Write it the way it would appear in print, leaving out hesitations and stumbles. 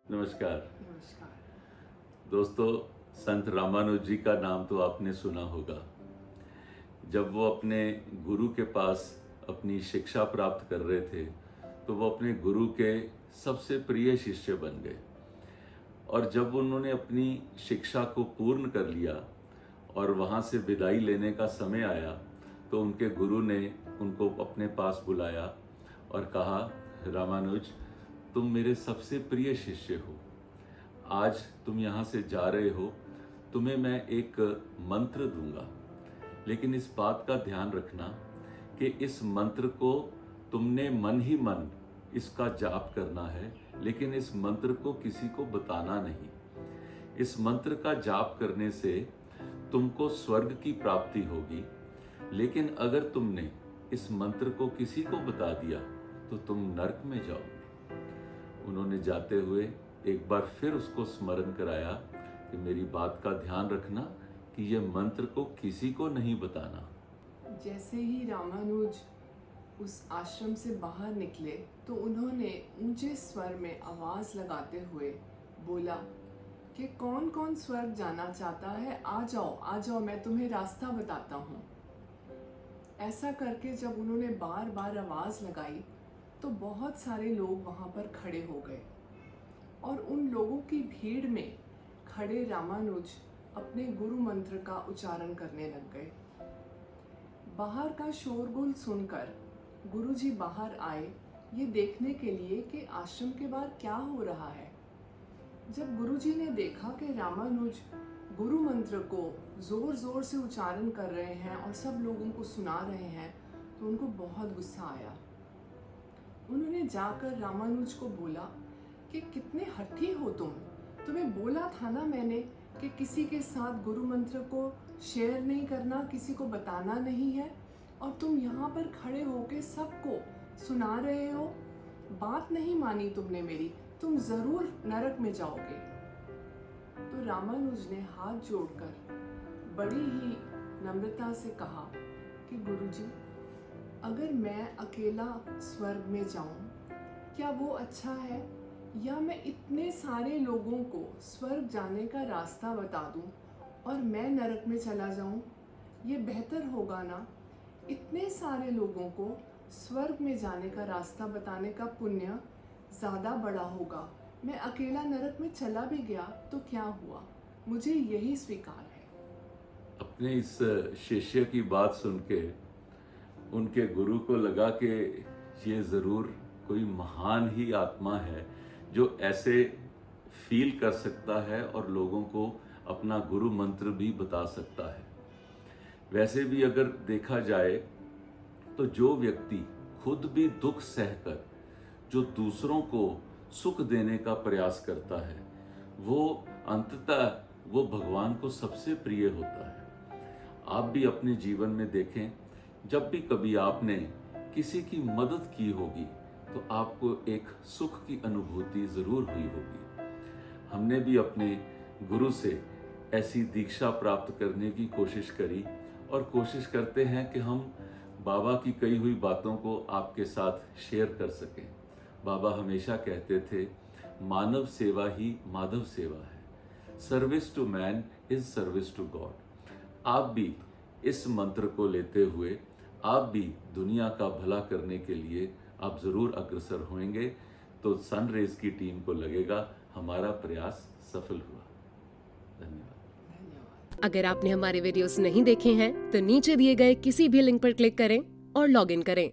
नमस्कार नमस्कार। दोस्तों। संत रामानुज जी का नाम तो आपने सुना होगा। जब वो अपने गुरु के पास अपनी शिक्षा प्राप्त कर रहे थे तो वो अपने गुरु के सबसे प्रिय शिष्य बन गए। और जब उन्होंने अपनी शिक्षा को पूर्ण कर लिया और वहाँ से विदाई लेने का समय आया तो उनके गुरु ने उनको अपने पास बुलाया और कहा, रामानुज, तुम मेरे सबसे प्रिय शिष्य हो। आज तुम यहाँ से जा रहे हो, तुम्हें मैं एक मंत्र दूंगा, लेकिन इस बात का ध्यान रखना कि इस मंत्र को तुमने मन ही मन इसका जाप करना है, लेकिन इस मंत्र को किसी को बताना नहीं। इस मंत्र का जाप करने से तुमको स्वर्ग की प्राप्ति होगी, लेकिन अगर तुमने इस मंत्र को किसी को बता दिया तो तुम नरक में जाओगे। उन्होंने जाते हुए एक बार फिर उसको स्मरण कराया कि मेरी बात का ध्यान रखना कि यह मंत्र को किसी को नहीं बताना। जैसे ही रामानुज उस आश्रम से बाहर निकले तो उन्होंने ऊंचे स्वर में आवाज लगाते हुए बोला कि कौन कौन स्वर्ग जाना चाहता है, आ जाओ, मैं तुम्हें रास्ता बताता हूँ। ऐसा करके जब उन्होंने बार बार आवाज लगाई तो बहुत सारे लोग वहाँ पर खड़े हो गए और उन लोगों की भीड़ में खड़े रामानुज अपने गुरु मंत्र का उच्चारण करने लग गए। बाहर का शोरगुल सुनकर गुरुजी बाहर आए ये देखने के लिए कि आश्रम के बाहर क्या हो रहा है। जब गुरुजी ने देखा कि रामानुज गुरु मंत्र को जोर जोर से उच्चारण कर रहे हैं और सब लोगों को सुना रहे हैं तो उनको बहुत गुस्सा आया। उन्होंने जाकर रामानुज को बोला कि कितने हठी हो तुम, तुम्हें बोला था ना मैंने कि किसी के साथ गुरु मंत्र को शेयर नहीं करना, किसी को बताना नहीं है, और तुम यहाँ पर खड़े होके सबको सुना रहे हो। बात नहीं मानी तुमने मेरी, तुम जरूर नरक में जाओगे। तो रामानुज ने हाथ जोड़कर बड़ी ही नम्रता से कहा कि गुरुजी, अगर मैं अकेला स्वर्ग में जाऊं क्या वो अच्छा है, या मैं इतने सारे लोगों को स्वर्ग जाने का रास्ता बता दूं और मैं नरक में चला जाऊं? ये बेहतर होगा ना। इतने सारे लोगों को स्वर्ग में जाने का रास्ता बताने का पुण्य ज़्यादा बड़ा होगा। मैं अकेला नरक में चला भी गया तो क्या हुआ, मुझे यही स्वीकार है। अपने इस शिष्य की बात सुन के उनके गुरु को लगा कि ये ज़रूर कोई महान ही आत्मा है जो ऐसे फील कर सकता है और लोगों को अपना गुरु मंत्र भी बता सकता है। वैसे भी अगर देखा जाए तो जो व्यक्ति खुद भी दुख सहकर जो दूसरों को सुख देने का प्रयास करता है वो अंततः वो भगवान को सबसे प्रिय होता है। आप भी अपने जीवन में देखें, जब भी कभी आपने किसी की मदद की होगी तो आपको एक सुख की अनुभूति जरूर हुई होगी। हमने भी अपने गुरु से ऐसी दीक्षा प्राप्त करने की कोशिश करी और कोशिश करते हैं कि हम बाबा की कही हुई बातों को आपके साथ शेयर कर सकें। बाबा हमेशा कहते थे, मानव सेवा ही माधव सेवा है। Service to man is service to God. आप भी इस मंत्र को लेते हुए आप भी दुनिया का भला करने के लिए आप जरूर अग्रसर होंगे तो सनरेज की टीम को लगेगा हमारा प्रयास सफल हुआ। धन्यवाद। अगर आपने हमारे वीडियोस नहीं देखे हैं तो नीचे दिए गए किसी भी लिंक पर क्लिक करें और लॉग इन करें।